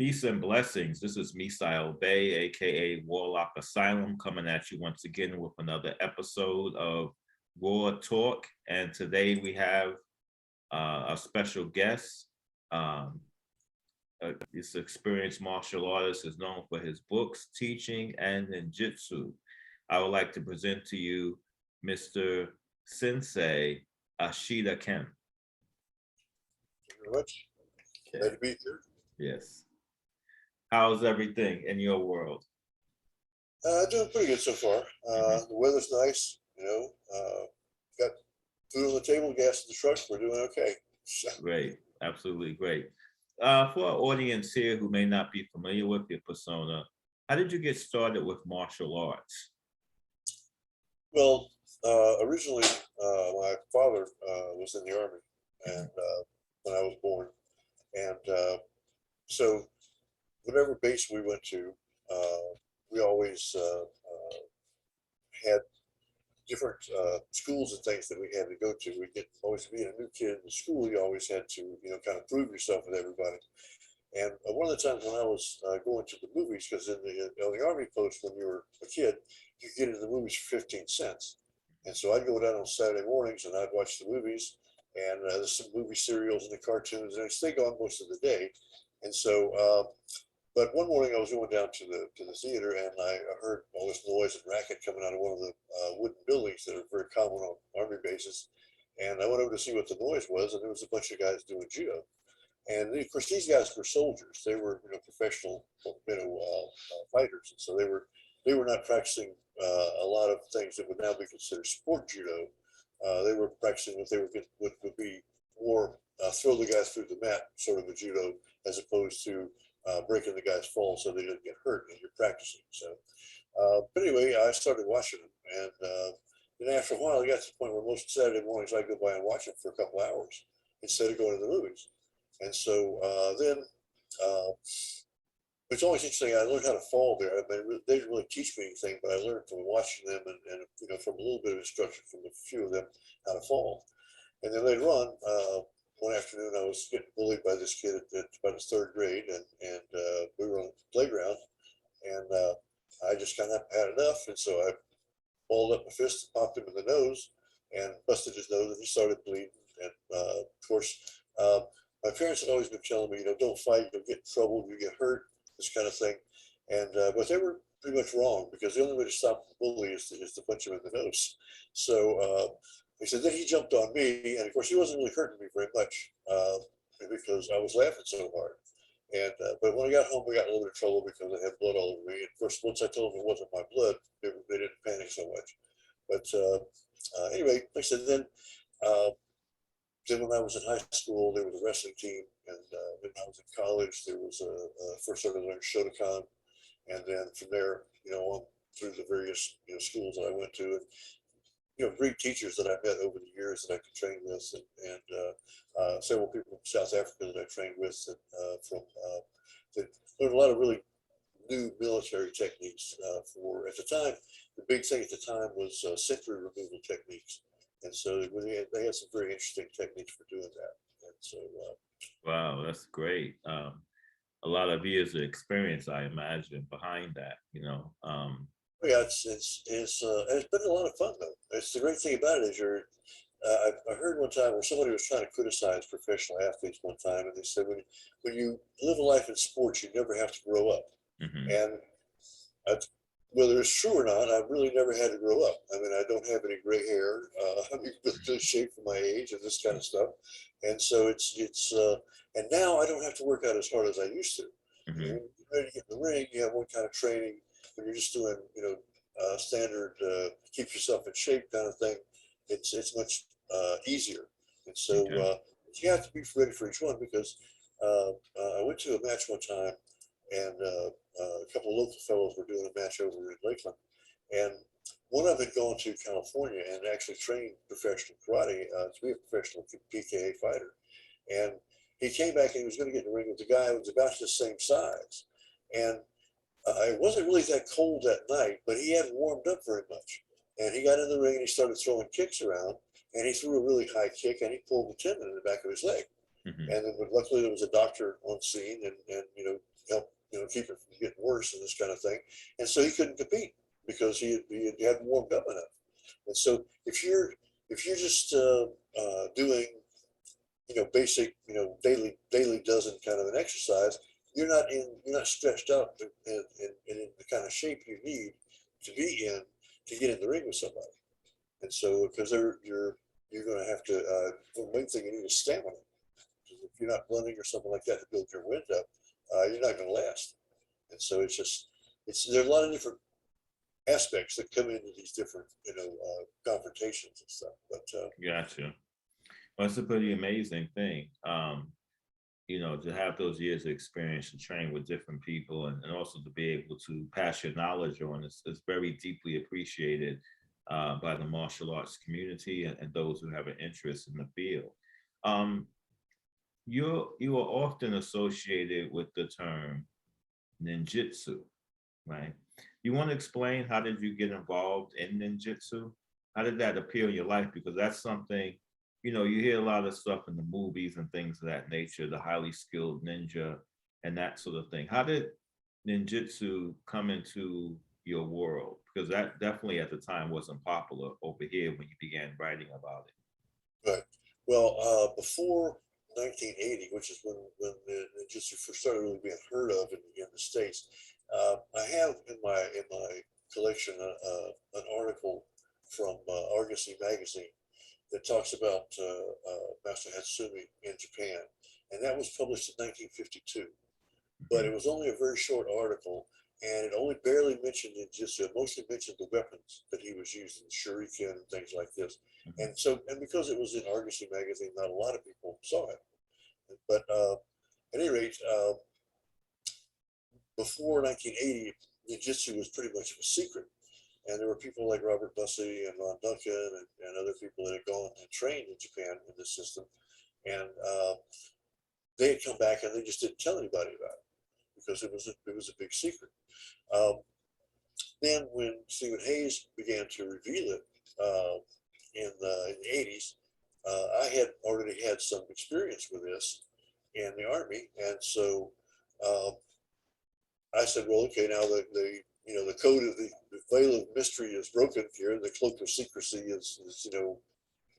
Peace and blessings. This is Misael Bay, aka Warlock Asylum, coming at you once again with another episode of Raw Talk. And today we have a special guest. This experienced martial artist is known for his books, teaching, and ninjutsu. I would like to present to you Mr. Sensei Ashida Kim. Thank you very much. Glad to be here. Yes. How's everything in your world? Doing pretty good so far. The weather's nice, got food on the table, gas in the truck. We're doing okay. Great, absolutely great. For our audience here who may not be familiar with your persona, how did you get started with martial arts? Well, originally, my father was in the Army, and when I was born, and so whatever base we went to, we always had different schools and things that we had to go to. We get always being a new kid in the school, you always had to, kind of prove yourself with everybody. And one of the times when I was going to the movies, because in the Army post, when you were a kid, you could get into the movies for 15 cents. And so I'd go down on Saturday mornings and I'd watch the movies, and there's some movie serials and the cartoons, and I stayed on most of the day. And so, but one morning I was going down to the theater, and I heard all this noise and racket coming out of one of the wooden buildings that are very common on Army bases. And I went over to see what the noise was, and there was a bunch of guys doing judo. And of course, these guys were soldiers. They were, professional, fighters. And so they were not practicing a lot of things that would now be considered sport judo. They were practicing what would be more throw the guys through the mat sort of a judo, as opposed to breaking the guy's fall so they didn't get hurt as you're practicing. So, but anyway, I started watching them, and then after a while, I got to the point where most Saturday mornings I go by and watch them for a couple hours instead of going to the movies. And so then it's always interesting. I learned how to fall there. I mean, they didn't really teach me anything, but I learned from watching them and from a little bit of instruction from a few of them how to fall. And then later on, one afternoon, I was getting bullied by this kid at about his third grade, and we were on the playground, and I just kind of had enough, and so I balled up my fist and popped him in the nose and busted his nose, and he started bleeding. And of course, my parents had always been telling me, don't fight, you'll get in trouble, you get hurt, this kind of thing. And but they were pretty much wrong, because the only way to stop the bully is to punch him in the nose. So he said, then he jumped on me, and of course he wasn't really hurting me very much because I was laughing so hard. And but when I got home, we got in a little bit of trouble because I had blood all over me. And of course, once I told them it wasn't my blood, they didn't panic so much. But anyway, like I said, then when I was in high school, there was a wrestling team, and when I was in college, there was first started learning Shotokan, and then from there, on through the various schools that I went to, and great teachers that I've met over the years that I could train with, and several people from South Africa that I trained with, that learned a lot of really new military techniques. For at the time, the big thing at the time was sentry removal techniques, and so they had some very interesting techniques for doing that. And so, Wow, that's great. A lot of years of experience, I imagine, behind that. yeah, it's been a lot of fun though. It's the great thing about it is I heard one time where somebody was trying to criticize professional athletes one time, and they said when you live a life in sports, you never have to grow up. And whether it's true or not, I've really never had to grow up. I mean, I don't have any gray hair. I'm in good shape for my age and this kind of stuff. And so it's and now I don't have to work out as hard as I used to. When you're ready to get in the ring, you have one kind of training. When you're just doing, standard keep yourself in shape kind of thing, it's much easier. And so you have to be ready for each one, because I went to a match one time, and a couple of local fellows were doing a match over in Lakeland, and one of them had gone to California and actually trained professional karate to be a professional PKA fighter. And he came back and he was going to get in the ring with a guy who was about the same size. And it wasn't really that cold that night, but he hadn't warmed up very much. And he got in the ring and he started throwing kicks around, and he threw a really high kick, and he pulled the tendon in the back of his leg. Hmm. And then, but luckily there was a doctor on scene and help keep it from getting worse and this kind of thing. And so he couldn't compete because he hadn't warmed up enough. And so if you're just doing basic daily dozen kind of an exercise, you're not stretched out and in the kind of shape you need to be in to get in the ring with somebody. And so because you're going to have to the main thing you need is stamina. If you're not running or something like that to build your wind up, you're not going to last. And so it's there's a lot of different aspects that come into these different confrontations and stuff. But Gotcha. Well, it's a pretty amazing thing. To have those years of experience and train with different people and also to be able to pass your knowledge on is very deeply appreciated by the martial arts community and those who have an interest in the field. Um, you are often associated with the term ninjutsu, right? You want to explain how did you get involved in ninjutsu? How did that appear in your life? Because that's something, you hear a lot of stuff in the movies and things of that nature, the highly skilled ninja and that sort of thing. How did ninjutsu come into your world? Because that definitely at the time wasn't popular over here when you began writing about it. right. Well, before 1980, which is when the ninjutsu first started really being heard of in the states, I have in my collection an article from Argosy magazine that talks about Master Hatsumi in Japan, and that was published in 1952. But it Mhm. was only a very short article, and it only barely mentioned ninjutsu. It mostly mentioned the weapons that he was using, shuriken and things like this. Mhm. And because it was in Argosy magazine, not a lot of people saw it. But at any rate, before 1980, ninjutsu was pretty much a secret. And there were people like Robert Bussey and Ron Duncan and other people that had gone and trained in Japan in this system. And they had come back and they just didn't tell anybody about it because it was a big secret. Um, then when Stephen Hayes began to reveal it in the 80s, I had already had some experience with this in the Army. And so uh, I said, well, okay, now the code of the veil of mystery is broken here. The cloak of secrecy is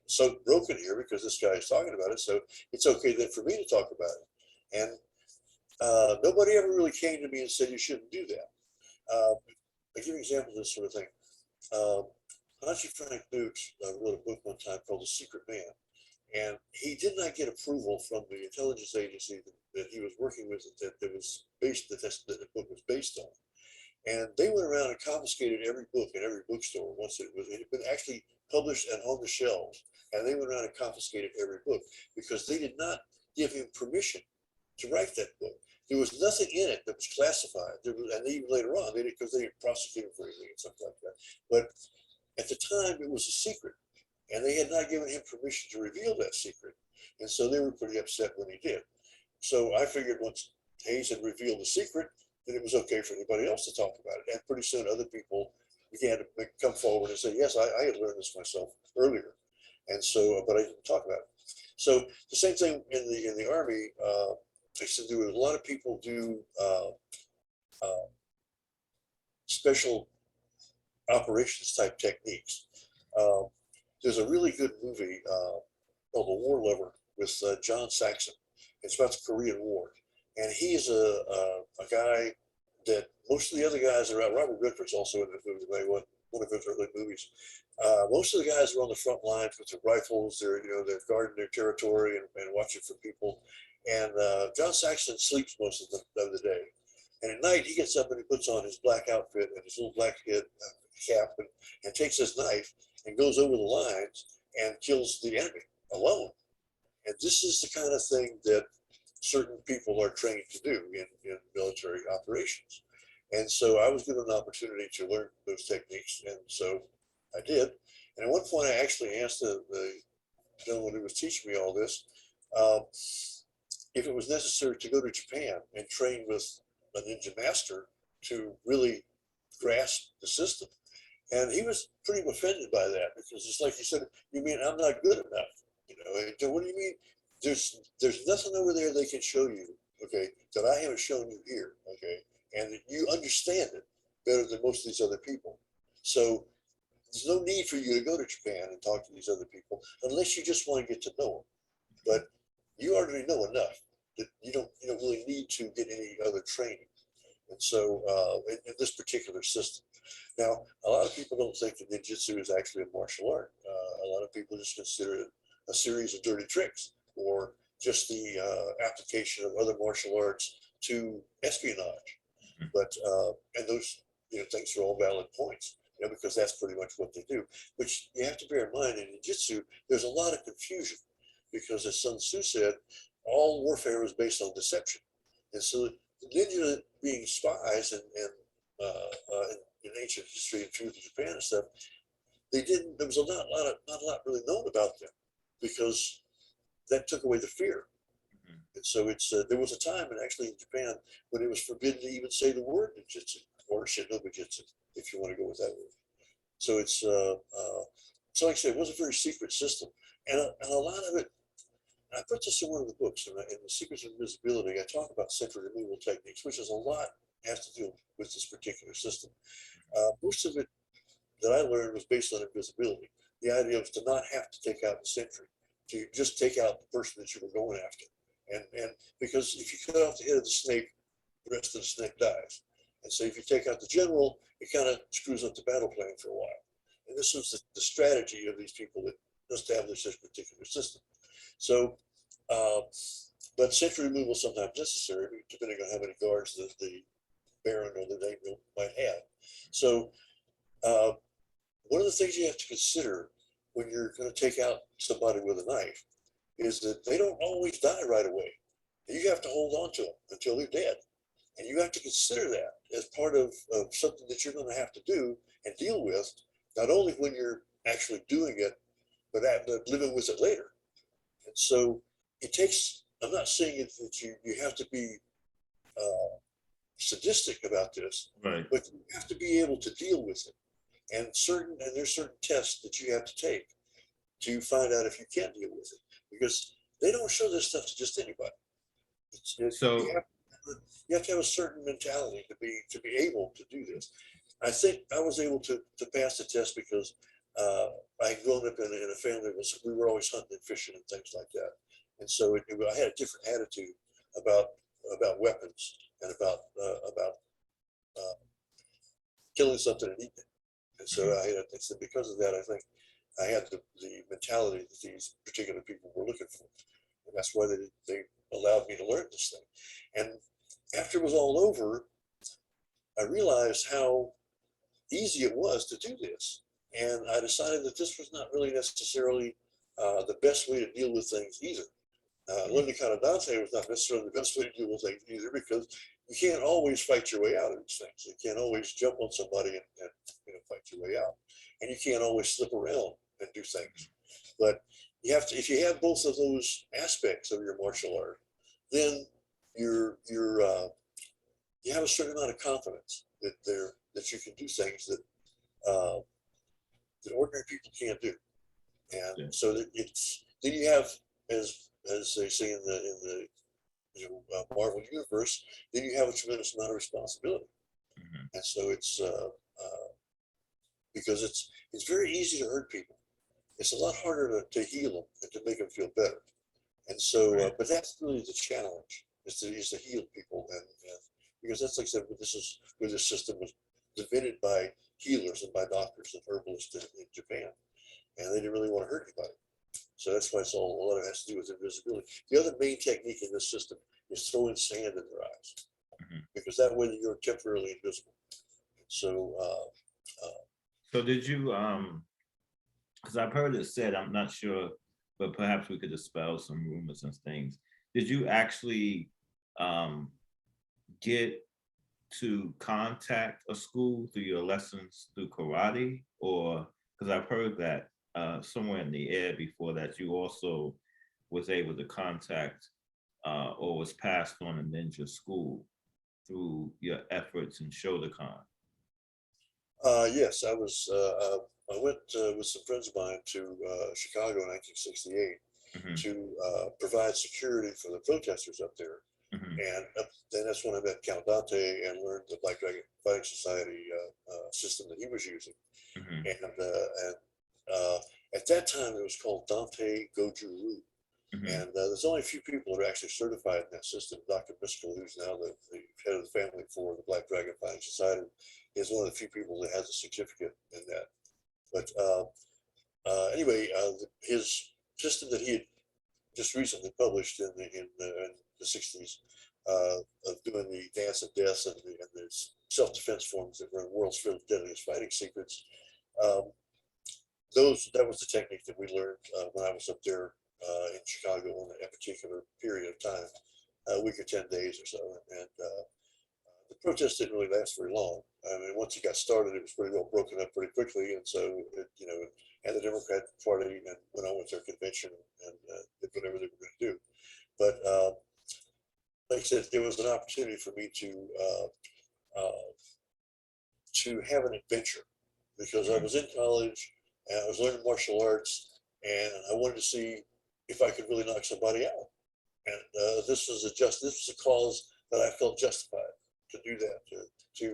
so broken here because this guy is talking about it. So it's okay then for me to talk about it. And nobody ever really came to me and said you shouldn't do that. I give you an example of this sort of thing. Um, Hanshi Frank Dukes wrote a book one time called The Secret Man. And he did not get approval from the intelligence agency that he was working with that the book was based on. And they went around and confiscated every book in every bookstore once it had been actually published and on the shelves. And they went around and confiscated every book because they did not give him permission to write that book. There was nothing in it that was classified. And even later on, they did because they didn't prosecute him for anything and something like that. But at the time, it was a secret, and they had not given him permission to reveal that secret. And so they were pretty upset when he did. So I figured once Hayes had revealed the secret, then it was okay for anybody else to talk about it. And pretty soon, other people began to come forward and say, "Yes, I had learned this myself earlier," and so, but I didn't talk about it. So the same thing in the Army. I said there were a lot of people do uh, special operations type techniques. Um, there's a really good movie called The War Lover with John Saxon. It's about the Korean War, and he's a guy that most of the other guys around. Robert Redford's also in the movie. One of his early movies. Most of the guys are on the front lines with their rifles. They're guarding their territory and watching for people. And John Saxon sleeps most of the day. And at night he gets up and he puts on his black outfit and his little black head cap and takes his knife and goes over the lines and kills the enemy alone. And this is the kind of thing that certain people are trained to do in military operations. And so I was given an opportunity to learn those techniques. And so I did. And at one point, I actually asked the gentleman who was teaching me all this uh, if it was necessary to go to Japan and train with a ninja master to really grasp the system. And he was pretty offended by that because it's like he said, "You mean I'm not good enough? What do you mean there's nothing over there they can show you, okay, that I haven't shown you here, okay, and that you understand it better than most of these other people. So there's no need for you to go to Japan and talk to these other people unless you just want to get to know them. But you already know enough that you don't really need to get any other training. And so in this particular system. Now, a lot of people don't think that ninjutsu is actually a martial art. A lot of people just consider it a series of dirty tricks or just the application of other martial arts to espionage. But and those things are all valid points, because that's pretty much what they do. But you have to bear in mind in ninjutsu, there's a lot of confusion because, as Sun Tzu said, all warfare is based on deception, and so the ninja being spies in ancient history and truth of Japan and stuff, there was not a lot really known about them because that took away the fear. And so there was a time, and actually in Japan, when it was forbidden to even say the word ninjutsu or shinobijutsu, if you want to go with that word. So so like I said, it was a very secret system, and a lot of it. I put this in one of the books, in the Secrets of Invisibility. I talk about sentry removal techniques, which is a lot has to do with this particular system. Most of it that I learned was based on invisibility. The idea was to not have to take out the sentry, to just take out the person that you were going after. And because if you cut off the head of the snake, the rest of the snake dies. And so if you take out the general, it kind of screws up the battle plan for a while. And this was the strategy of these people that established this particular system. So, but sentry removal is sometimes necessary, depending on how many guards the baron or the daimyo might have. So, one of the things you have to consider when you're going to take out somebody with a knife is that they don't always die right away. You have to hold on to them until they're dead. And you have to consider that as part of something that you're going to have to do and deal with, not only when you're actually doing it, but living with it later. And so it takes, I'm not saying that you have to be sadistic about this, Right. but you have to be able to deal with it. And there's certain tests that you have to take to find out if you can deal with it, because they don't show this stuff to just anybody. So you have to have a certain mentality to be able to do this. I think I was able to pass the test because I had grown up in a family that we were always hunting and fishing and things like that, and so I had a different attitude about weapons and about killing something and eating it. And so because of that, I think I had the mentality that these particular people were looking for, and that's why they allowed me to learn this thing. And after it was all over, I realized how easy it was to do this. And I decided that this was not really necessarily the best way to deal with things either. Learning Kanadante was not necessarily the best way to deal with things either, because you can't always fight your way out of these things. You can't always jump on somebody and fight your way out. And you can't always slip around and do things. But you have to, if you have both of those aspects of your martial art, then you have a certain amount of confidence that you can do things that that ordinary people can't do. And so that then you have, as they say in the Marvel universe, then you have a tremendous amount of responsibility. And so it's because it's very easy to hurt people. It's a lot harder to heal them and to make them feel better. And so, but that's really the challenge, is to heal people, and because that's, like I said, this is where the system was invented by healers and by doctors and herbalists in Japan, and they didn't really want to hurt anybody. So that's why a lot of it has to do with invisibility. The other main technique in this system is throwing sand in their eyes, because that way you're temporarily invisible. So, so did you because I've heard it said, I'm not sure, but perhaps we could dispel some rumors and things. Did you actually get to contact a school through your lessons through karate? Or, because I've heard that somewhere in the air before that you also was able to contact or was passed on a ninja school through your efforts in Shotokan. yes, I went with some friends of mine to Chicago in 1968, Mhm. to provide security for the protesters up there. Mhm. And then that's when I met Count Dante and learned the Black Dragon Fighting Society system that he was using. Mhm. And at that time, it was called Dante Goju-Ryu. Mhm. And there's only a few people that are actually certified in that system. Dr. Miskell, who's now the head of the family for the Black Dragon Fighting Society, is one of the few people that has a certificate in that. But anyway, his system that he had just recently published in the 60s of doing the dance of death and the self-defense forms that were in World's Deadliest Fighting Secrets. Um, that was the technique that we learned when I was up there in Chicago in a particular period of time, a week or 10 days or so. And the protest didn't really last very long. I mean, once it got started, it was pretty well broken up pretty quickly. And so, and the Democrat Party and went on with their convention and did whatever they were going to do. But like I said, there was an opportunity for me to have an adventure because I Mhm. was in college and I was learning martial arts and I wanted to see if I could really knock somebody out. And this was a cause that I felt justified to do that, to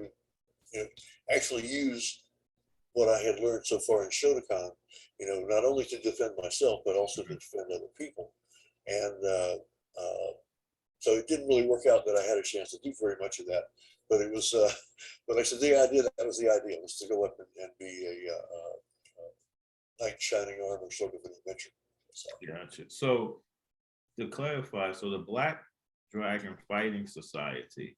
you know, actually use what I had learned so far in Shotokan, not only to defend myself, but also to Mhm. defend other people. And so it didn't really work out that I had a chance to do very much of that. But it was, but like I said, that was the idea, was to go up and be a knight in shining armor sort of an adventure. So, Gotcha. So to clarify, so the Black Dragon Fighting Society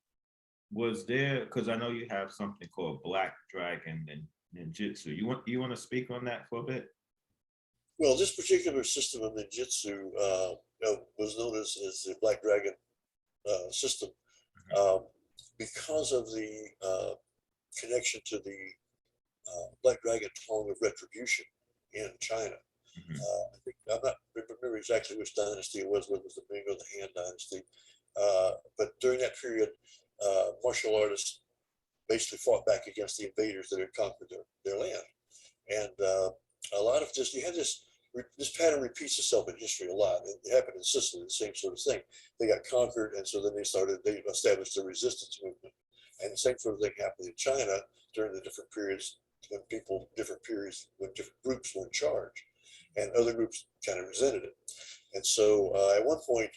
was there because I know you have something called Black Dragon and Ninjutsu. You want to speak on that for a bit? well, this particular system of ninjutsu was known as the Black Dragon system um, because of the connection to the Black Dragon Tongue of Retribution in China. Mhm. I think I'm not remember exactly which dynasty it was, whether it was the Ming or the Han dynasty. But during that period, martial artists basically fought back against the invaders that had conquered their land. And a lot of this, you had this pattern repeats itself in history a lot. It happened in Sicily, the same sort of thing. They got conquered, and so then they established a resistance movement. And the same sort of thing happened in China during the different periods when different groups were in charge, and other groups kind of resented it. And so at one point,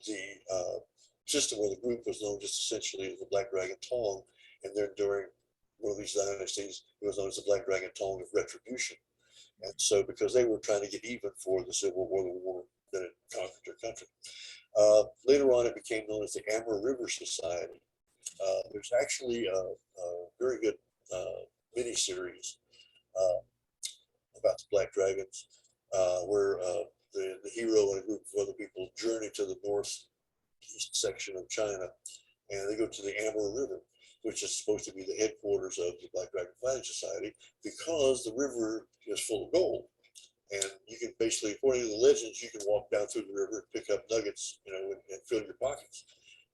the system or the group was known just essentially as the Black Dragon Tong, and then during one of these dynasties, it was known as the Black Dragon Tong of Retribution. And so, because they were trying to get even for the Civil War, the war that had conquered their country. Later on, it became known as the Amur River Society. There's actually a very good miniseries uh, about the Black Dragons, where the hero and a group of other people journey to the northeast section of China, and they go to the Amur River, which is supposed to be the headquarters of the Black Dragon Fighting Society, because the river is full of gold. And you can basically, according to the legends, you can walk down through the river, pick up nuggets, and fill your pockets.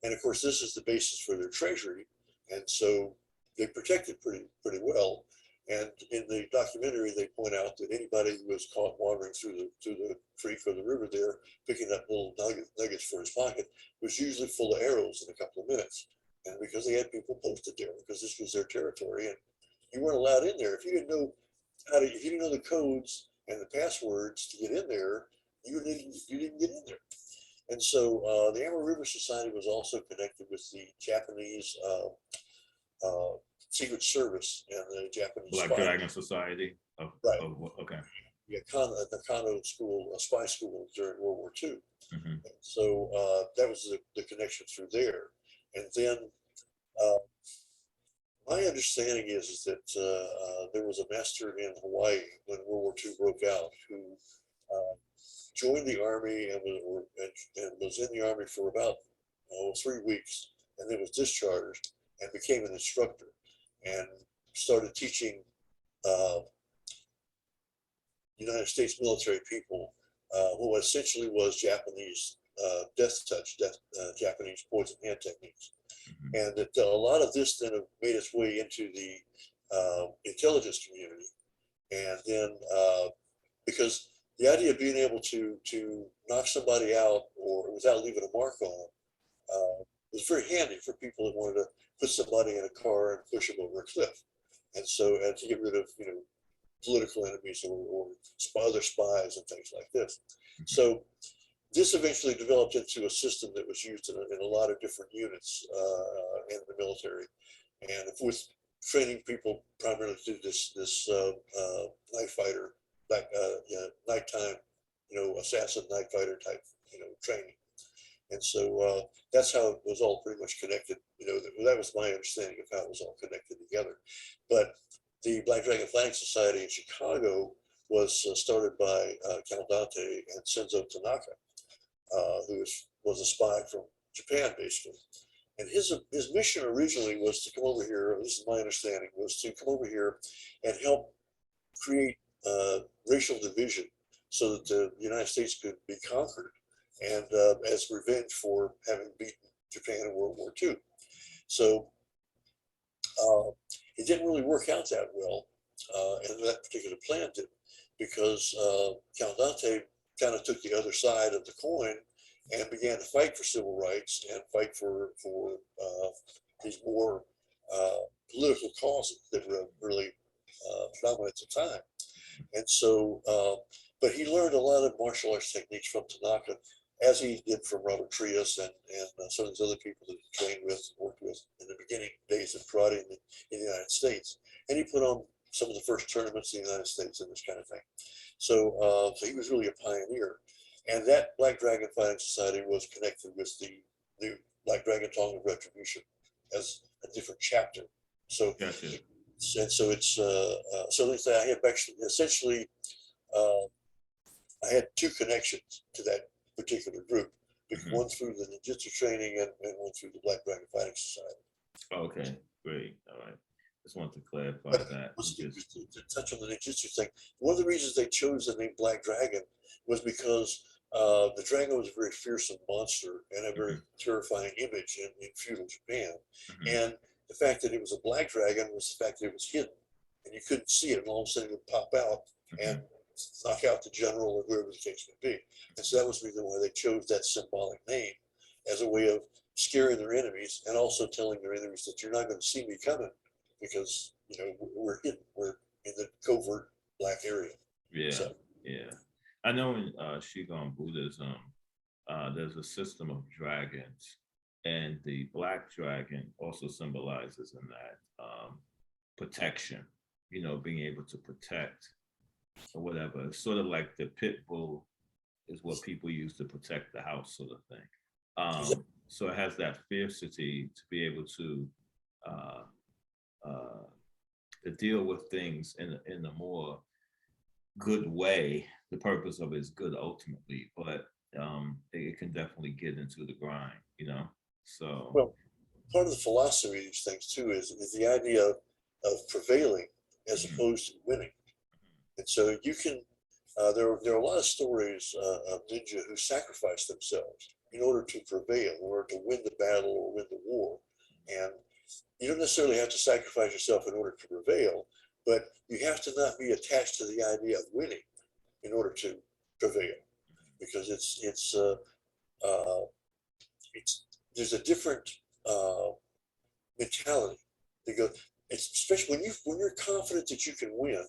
And of course, this is the basis for their treasury, and so they protect it pretty well. And in the documentary, they point out that anybody who was caught wandering through the creek or the river there, picking up little nuggets for his pocket, was usually full of arrows in a couple of minutes. And because they had people posted there, because this was their territory, and you weren't allowed in there if you didn't know if you didn't know the codes and the passwords to get in there, you didn't get in there. And so the Amur River Society was also connected with the Japanese Secret Service and the Japanese Black spy. Dragon Society Right. okay. Yeah, the Kano school, a spy school during World War II. Mhm. And so that was the connection through there. And then uh, my understanding is that there was a master in Hawaii when World War II broke out who joined the army and was in the army for about 3 weeks, and then was discharged and became an instructor and started teaching uh, United States military people what essentially was Japanese Japanese poison hand techniques. Mhm. And that a lot of this then made its way into the intelligence community. And then because the idea of being able to knock somebody out or without leaving a mark on them was very handy for people that wanted to put somebody in a car and push them over a cliff. And so, and to get rid of, political enemies or other spies and things like this. So this eventually developed into a system that was used in a lot of different units in the military, and with training people primarily to do this night fighter, nighttime, assassin night fighter type, training. And so that's how it was all pretty much connected. That was my understanding of how it was all connected together. But the Black Dragon Fighting Society in Chicago was started by Count Dante and Senzo Tanaka, who was a spy from Japan, basically. And his mission originally was to come over here, this is my understanding, was to come over here and help create racial division so that the United States could be conquered, and as revenge for having beaten Japan in World War II. So it didn't really work out that well, and that particular plan didn't, because Count Dante kind of took the other side of the coin and began to fight for civil rights and fight for these more political causes that were really predominant at the time. And so, but he learned a lot of martial arts techniques from Tanaka, as he did from Robert Trias and some of these other people that he trained with, worked with in the beginning days of karate in the United States. And he put on some of the first tournaments in the United States and this kind of thing. So, so he was really a pioneer. And that Black Dragon Fighting Society was connected with the new Black Dragon Tongue of Retribution as a different chapter. So, Gotcha. and so it's so let's say I have actually essentially I had two connections to that particular group, one through the ninjutsu training and one through the Black Dragon Fighting Society. Okay, great. All right. Just want to clarify that. To touch on the ninjutsu thing, one of the reasons they chose the name Black Dragon was because the dragon was a very fearsome monster and a very terrifying image in feudal Japan. And the fact that it was a black dragon was the fact that it was hidden and you couldn't see it, and all of a sudden it would pop out and knock out the general or whoever the case may be. And so that was the reason why they chose that symbolic name as a way of scaring their enemies and also telling their enemies that you're not going to see me coming because, we're hidden. We're in the covert black area. Yeah, so. Yeah. I know in Shingon Buddhism, there's a system of dragons, and the black dragon also symbolizes in that protection, being able to protect or whatever. It's sort of like the pit bull is what people use to protect the house, sort of thing. So it has that fiercity to be able to deal with things in a more good way. The purpose of it is good ultimately, but it can definitely get into the grind, So well, part of the philosophy of these things too is the idea of prevailing as opposed to winning. And so you can there are a lot of stories of ninja who sacrifice themselves in order to prevail, in order to win the battle or win the war. And you don't necessarily have to sacrifice yourself in order to prevail, but you have to not be attached to the idea of winning in order to prevail, because there's a different mentality that goes. It's especially when you're confident that you can win,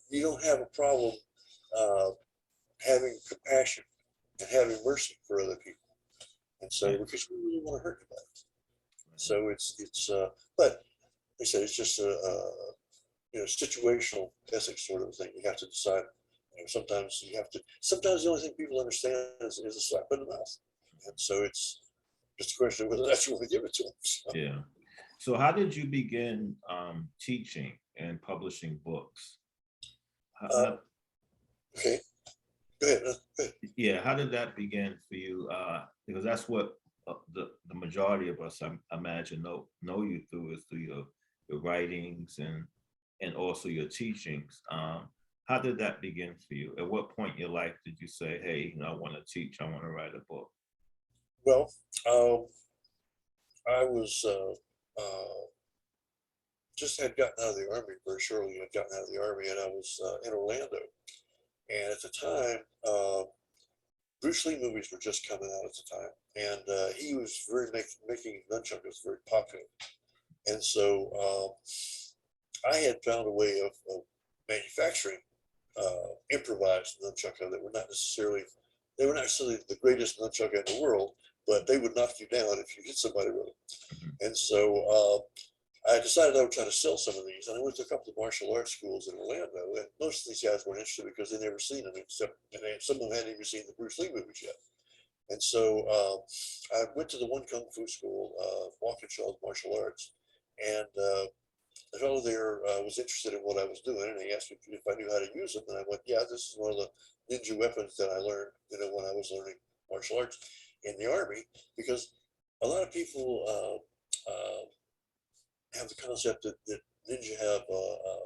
you don't have a problem having compassion and having mercy for other people, and so because you really want to hurt anybody. So it's but like I said, it's just a situational ethics sort of thing. You have to decide. Sometimes you have to. Sometimes the only thing people understand is a slap in the mouth, and so it's just a question of whether that's you want to give it to them. So. Yeah. So how did you begin teaching and publishing books? Okay. Go ahead. Yeah. How did that begin for you? Because that's what the majority of us, I imagine, know you through is through your writings and also your teachings. How did that begin for you? At what point in your life did you say, hey, I want to teach, I want to write a book? Well, I was just had gotten out of the Army very shortly. I'd gotten out of the Army and I was in Orlando. And at the time, Bruce Lee movies were just coming out at the time, and he was making nunchuckers very popular. And so I had found a way of manufacturing improvised nunchucker that were not necessarily the greatest nunchucker in the world, but they would knock you down if you hit somebody with them. And so I decided I would try to sell some of these, and I went to a couple of martial arts schools in Orlando, and most of these guys weren't interested because they'd never seen them, some of them hadn't even seen the Bruce Lee movies yet. And so I went to the one kung fu school, Waukesha Martial Arts, and the fellow there was interested in what I was doing, and he asked me if I knew how to use them, and I went, "Yeah, this is one of the ninja weapons that I learned, when I was learning martial arts in the army." Because a lot of people have the concept that ninja have a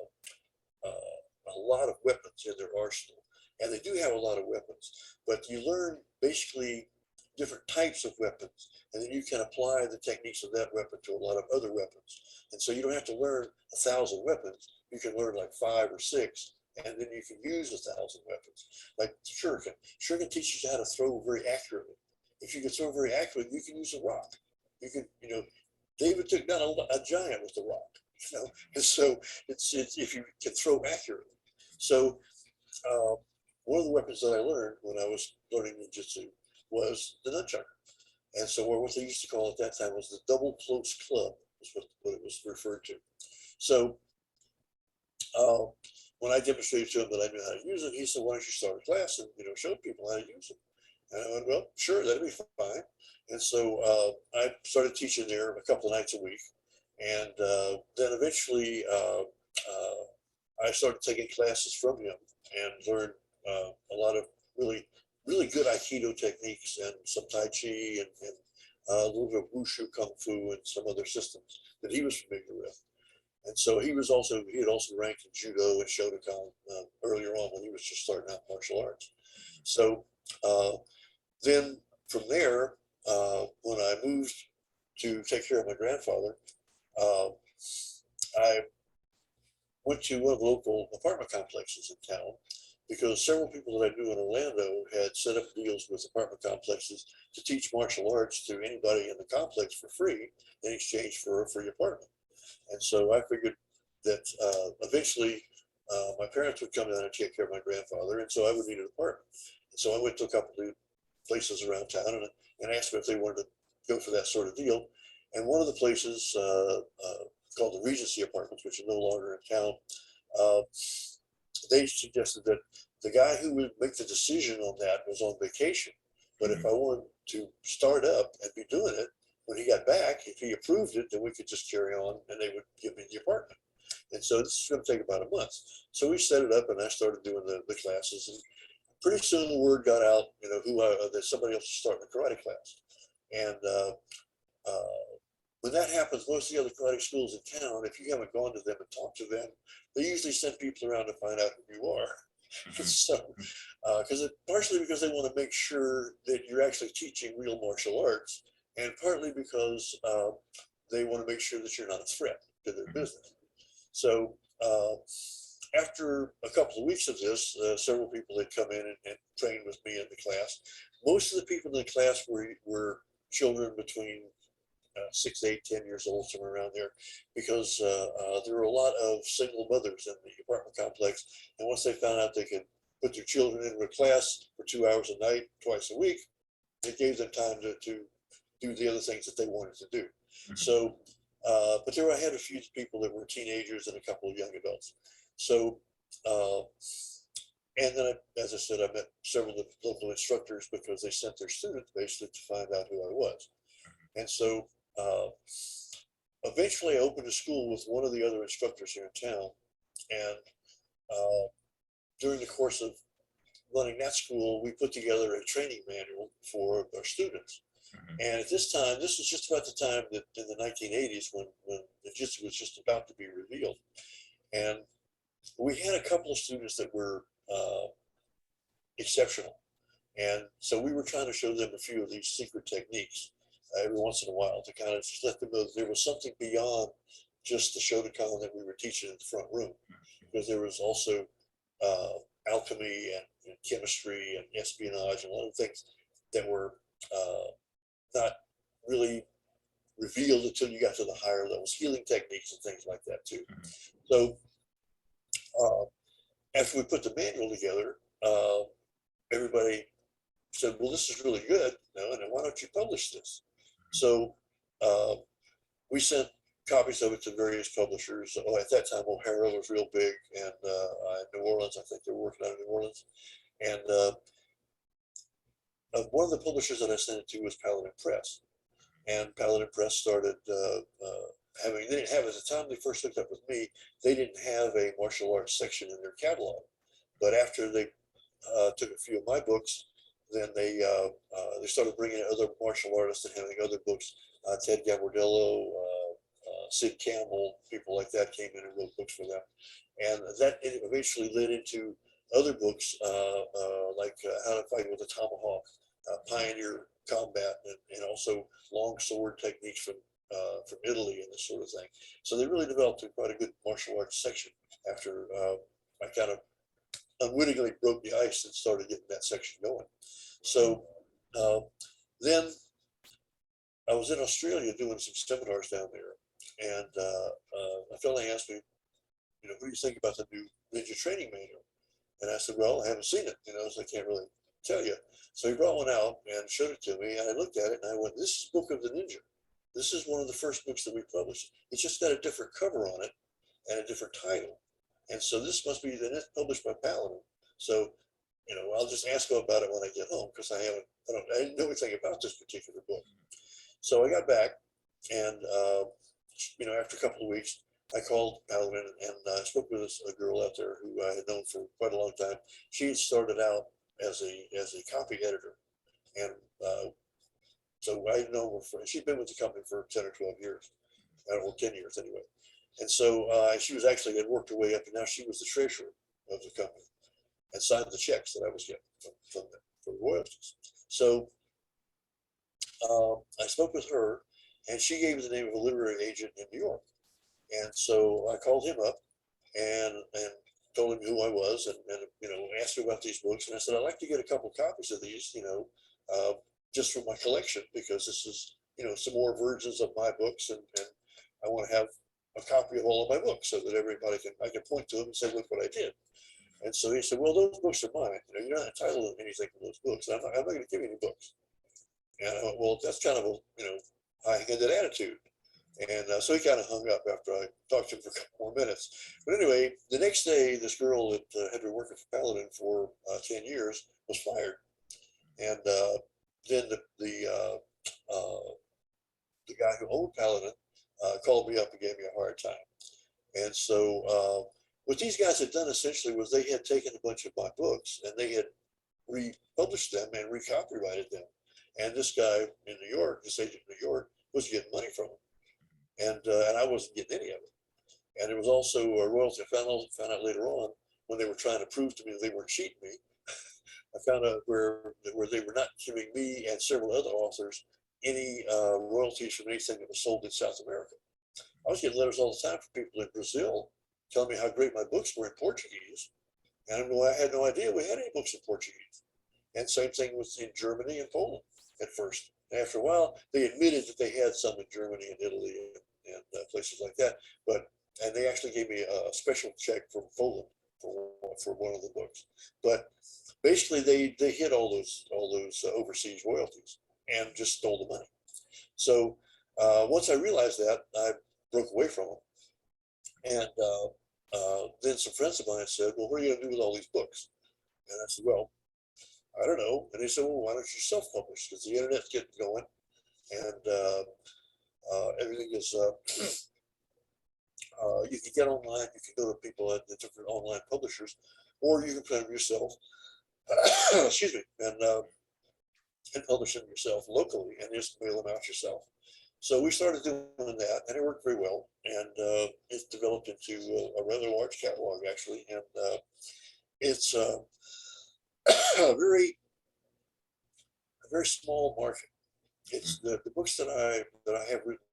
lot of weapons in their arsenal, and they do have a lot of weapons. But you learn basically different types of weapons, and then you can apply the techniques of that weapon to a lot of other weapons. And so you don't have to learn 1,000 weapons. You can learn like 5 or 6, and then you can use 1,000 weapons. Like shuriken. Shuriken teaches you how to throw very accurately. If you can throw very accurately, you can use a rock. You can, David took down a giant with the rock. And so it's if you can throw accurately. So one of the weapons that I learned when I was learning ninjutsu was the nunchucker. And so what they used to call at that time was the double close club, was what it was referred to. So when I demonstrated to him that I knew how to use it, he said, "Why don't you start a class and show people how to use them?" And I went, "Well, sure, that'd be fine." And so I started teaching there a couple of nights a week, and then eventually I started taking classes from him and learned a lot of really really good Aikido techniques and some Tai Chi and a little bit of Wushu Kung Fu and some other systems that he was familiar with. And so he had also ranked in Judo and Shotokan earlier on when he was just starting out martial arts. So then from there, when I moved to take care of my grandfather, I went to one of the local apartment complexes in town because several people that I knew in Orlando had set up deals with apartment complexes to teach martial arts to anybody in the complex for free in exchange for a free apartment. And so I figured that eventually my parents would come down and take care of my grandfather, and so I would need an apartment. And so I went to a couple of places around town and asked them if they wanted to go for that sort of deal. And one of the places called the Regency Apartments, which are no longer in town, they suggested that the guy who would make the decision on that was on vacation. But if I wanted to start up and be doing it, when he got back, if he approved it, then we could just carry on and they would give me the apartment. And so this is going to take about a month. So we set it up and I started doing the classes. And pretty soon the word got out, that somebody else was starting a karate class. And when that happens, most of the other karate schools in town, if you haven't gone to them and talked to them, they usually send people around to find out who you are. So, partially because they want to make sure that you're actually teaching real martial arts, and partly because they want to make sure that you're not a threat to their business. So after a couple of weeks of this, several people had come in and trained with me in the class. Most of the people in the class were children between 6, 8, 10 years old, somewhere around there, because there were a lot of single mothers in the apartment complex. And once they found out they could put their children into a class for 2 hours a night, twice a week, it gave them time to do the other things that they wanted to do. So, but I had a few people that were teenagers and a couple of young adults. So, and then, as I said, I met several of the local instructors because they sent their students basically to find out who I was. And so eventually I opened a school with one of the other instructors here in town. And during the course of running that school, we put together a training manual for our students. And at this time, this was just about the time that in the 1980s when Jiu-Jitsu was just about to be revealed. And we had a couple of students that were exceptional. And so we were trying to show them a few of these secret techniques every once in a while to kind of just let them know that there was something beyond just the Shotokan that we were teaching in the front room, because there was also alchemy chemistry and espionage and a lot of things that were not really revealed until you got to the higher levels, healing techniques and things like that too. So uh, after we put the manual together, everybody said, well, this is really good, and why don't you publish this? So uh, we sent copies of it to various publishers. Oh, at that time, O'Hara was real big, and New Orleans, I think they were working out of New Orleans. And one of the publishers that I sent it to was Paladin Press. And Paladin Press started having, they didn't have, at the time they first hooked up with me, they didn't have a martial arts section in their catalog. But after they took a few of my books, then they started bringing in other martial artists and having other books. Ted Gabardillo, Sid Campbell, people like that came in and wrote books for them. And that eventually led into other books like How to Fight with a Tomahawk, Pioneer Combat, and also long sword techniques from Italy and this sort of thing. So they really developed quite a good martial arts section after I kind of unwittingly broke the ice and started getting that section going. So then I was in Australia doing some seminars down there, and a fellow asked me, what do you think about the new ninja training manual? And I said, well, I haven't seen it, so I can't really tell you. So he brought one out and showed it to me, and I looked at it and I went, this is Book of the Ninja. This is one of the first books that we published. It's just got a different cover on it and a different title. And so this must be the published by Paladin. So, I'll just ask him about it when I get home, because I didn't know anything about this particular book. So I got back, and after a couple of weeks, I called Paladin and spoke with a girl out there who I had known for quite a long time. She had started out as a copy editor, and so I had known her for. She'd been with the company for 10 or 12 years, or 10 years anyway. And so she was actually had worked her way up, and now she was the treasurer of the company and signed the checks that I was getting from them for royalties. So I spoke with her, and she gave me the name of a literary agent in New York. And so I called him up and told him who I was, and asked him about these books. And I said, I'd like to get a couple of copies of these, just for my collection, because this is, some more versions of my books, and I want to have a copy of all of my books so that I can point to them and say, look what I did. And so he said, well, those books are mine. You're not entitled to anything from those books. I'm not going to give you any books. And I went, well, that's kind of a, high-handed attitude. And so he kind of hung up after I talked to him for a couple more minutes. But anyway, the next day, this girl that had been working for Paladin for 10 years was fired. And then the guy who owned Paladin called me up and gave me a hard time. And so what these guys had done essentially was they had taken a bunch of my books and they had republished them and recopyrighted them. And this guy in New York, this agent in New York, was getting money from them. And I wasn't getting any of it. And it was also a royalty. I found out later on, when they were trying to prove to me that they weren't cheating me, I found out where they were not giving me and several other authors any royalties from anything that was sold in South America. I was getting letters all the time from people in Brazil telling me how great my books were in Portuguese. And I had no idea we had any books in Portuguese. And same thing was in Germany and Poland at first. And after a while, they admitted that they had some in Germany and Italy and places like that. And they actually gave me a special check from Poland for one of the books. But basically, they hid all those overseas royalties and just stole the money. So once I realized that, I broke away from them. And then some friends of mine said, well, what are you going to do with all these books? And I said, well, I don't know. And they said, well, why don't you self-publish? Because the internet's getting going, and everything is, you can get online, you can go to people at the different online publishers, or you can print them yourself, excuse me, and publish them yourself locally and just mail them out yourself. So we started doing that, and it worked very well, and it's developed into a rather large catalog, actually, and it's a very small market. It's the books that I have written,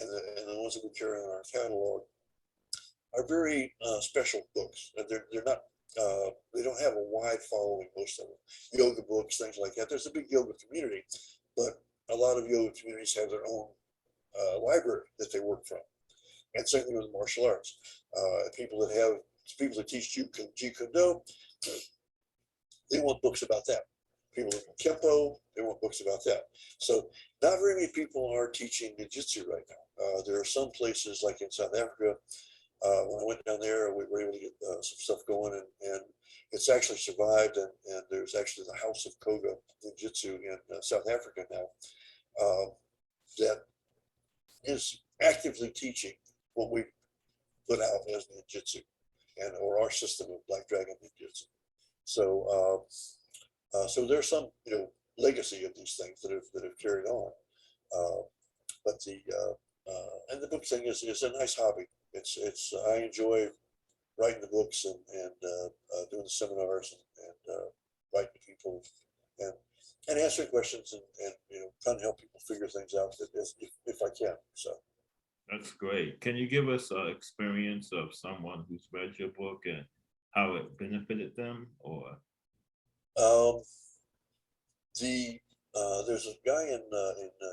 and the ones that we carry in our catalog are very special books. And they're not they don't have a wide following, most of them. Yoga books, things like that. There's a big yoga community, but a lot of yoga communities have their own library that they work from. And same thing with martial arts. People that teach Jeet Kune Do, they want books about that. People that do Kempo, they want books about that. So not very many people are teaching ninjutsu right now. There are some places like in South Africa. When I went down there, we were able to get some stuff going, and it's actually survived. And there's actually the House of Koga Ninjutsu in South Africa now that is actively teaching what we put out as ninjutsu and or our system of Black Dragon Ninjutsu. So so there's some legacy of these things that have carried on. But the and the book thing is a nice hobby. It's I enjoy writing the books and doing the seminars and writing to people and answering questions and trying to help people figure things out if I can. So That's great. Can you give us an experience of someone who's read your book and how it benefited them? Or um, there's a guy in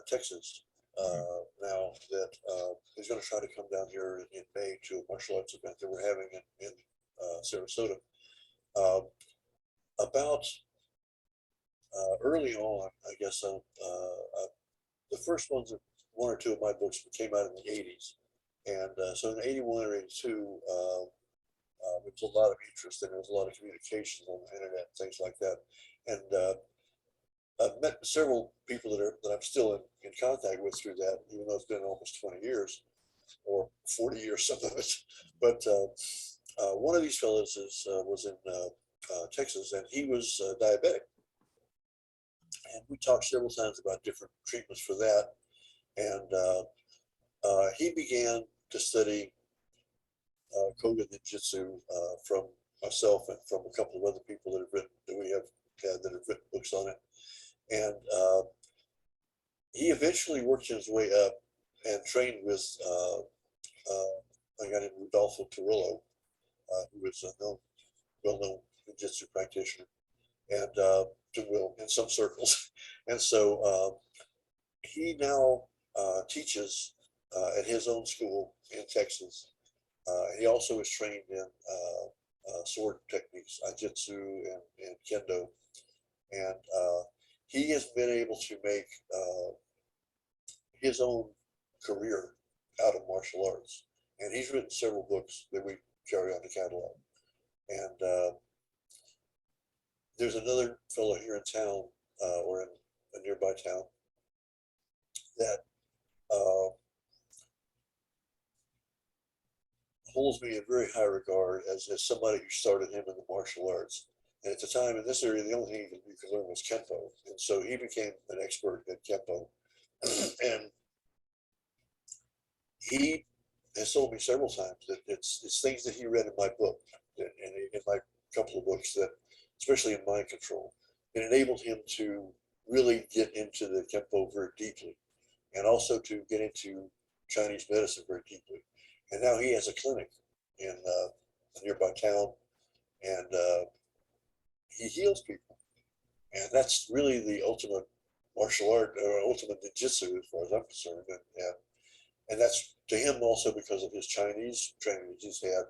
Texas now that is going to try to come down here in May to a martial arts event that we're having in Sarasota. About early on, I guess the first one or two of my books came out in the 80s. And so in 81 or 82, there was a lot of interest and there was a lot of communication on the internet, things like that. And I've met several people that I'm still in contact with through that, even though it's been almost 20 years or 40 years, some of it. But one of these fellows was in Texas, and he was diabetic. And we talked several times about different treatments for that. And he began to study Koga Ninjutsu from myself and from a couple of other people that we have had that have written books on it. And he eventually worked his way up and trained with a guy named Rodolfo Carrillo, who was a well-known ninjutsu practitioner, and in some circles. And so he now teaches at his own school in Texas. He also is trained in sword techniques, Ajitsu and Kendo. And he has been able to make his own career out of martial arts. And he's written several books that we carry on the catalog. And there's another fellow here in town or in a nearby town that holds me in very high regard as somebody who started him in the martial arts. And at the time in this area, the only thing you could learn was Kempo. And so he became an expert at Kempo. And he has told me several times that it's things that he read in my book and in my couple of books that, especially in Mind Control, it enabled him to really get into the Kempo very deeply and also to get into Chinese medicine very deeply. And now he has a clinic in a nearby town, and he heals people. And that's really the ultimate martial art or ultimate ninjutsu as far as I'm concerned. And that's to him also because of his Chinese training that he's had,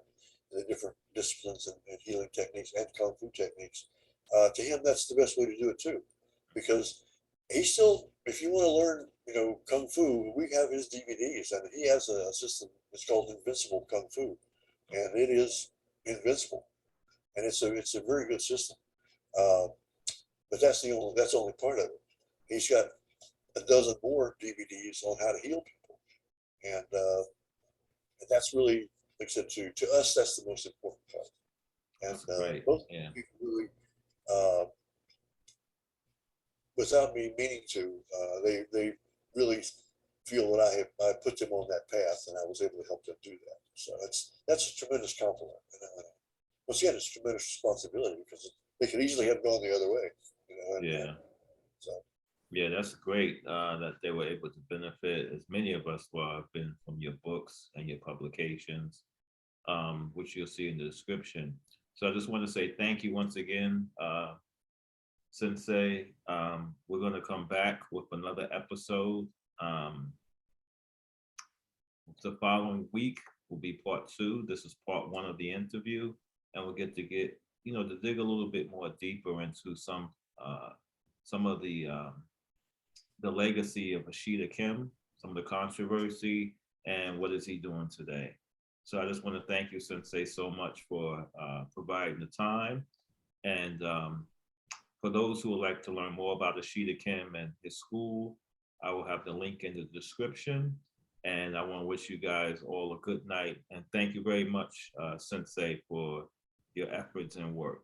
the different disciplines and healing techniques and kung fu techniques. To him, that's the best way to do it too, because he still, if you want to learn, kung fu, we have his DVDs, and he has a system. It's called Invincible Kung Fu, and it is invincible, and it's a very good system. But that's only part of it. He's got a dozen more DVDs on how to heal people, and that's really, like I said, to us, that's the most important part. And most people really, without me meaning to, they really feel that I put them on that path, and I was able to help them do that. So that's a tremendous compliment. And once again, it's a tremendous responsibility because they could easily have gone the other way. So yeah, that's great that they were able to benefit as many of us have been from your books and your publications, which you'll see in the description. So I just want to say thank you once again, Sensei. We're going to come back with another episode. The following week will be part 2. This is part 1 of the interview, and we'll get, to dig a little bit more deeper into some of the legacy of Ashida Kim, some of the controversy, and what is he doing today. So I just want to thank you, Sensei, so much for providing the time. And for those who would like to learn more about Ashida Kim and his school, I will have the link in the description. And I want to wish you guys all a good night. And thank you very much, Sensei, for your efforts and work.